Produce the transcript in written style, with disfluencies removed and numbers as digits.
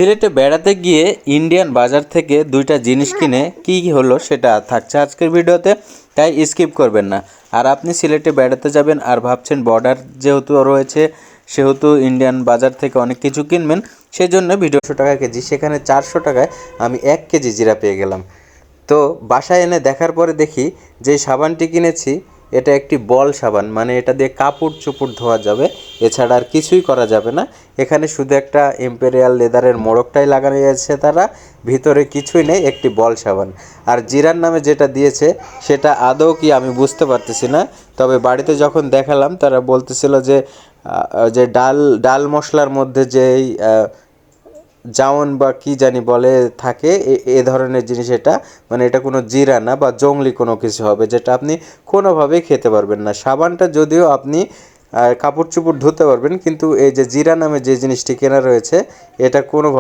সিলেটে বেড়াতে গিয়ে ইন্ডিয়ান বাজার থেকে দুইটা জিনিস কিনে কি হলো সেটা থাকছে আজকের ভিডিওতে, তাই স্কিপ করবেন না। আর আপনি সিলেটে বেড়াতে যাবেন আর ভাবছেন বর্ডার যেহেতু রয়েছে সেহেতু ইন্ডিয়ান বাজার থেকে অনেক কিছু কিনবেন, সেই জন্য ভিডিও 100 টাকা কেজি, সেখানে 400 টাকায় আমি 1 কেজি জিরা পেয়ে গেলাম। তো বাসায় এনে দেখার পরে দেখি যে সাবানটি কিনেছি এটা একটি বল সাবান, মানে এটা দিয়ে কাপড় চোপড় ধোয়া যাবে, এছাড়া আর কিছুই করা যাবে না। এখানে শুধু একটা এম্পেরিয়াল লেদারের মোড়কটাই লাগানো আছে, তারা ভিতরে কিছুই নেই, একটি বল সাবান। আর জিরার নামে যেটা দিয়েছে সেটা আদৌ কি আমি বুঝতে পারতেছি না। তবে বাড়িতে যখন দেখালাম তারা বলতেছিল যে যে ডাল মশলার মধ্যে যেই জাওন বা কি জানি বলে থাকে এ ধরনের জিনিস, এটা মানে এটা কোনো জিরা না বা জংলি কোনো কিছু হবে, যেটা আপনি কোনোভাবেই খেতে পারবেন না। সাবানটা যদিও আপনি কাপড় চোপড় ধুতে পারবেন, কিন্তু এই যে জিরা নামে যে জিনিসটি কেনা রয়েছে এটা কোনোভাবে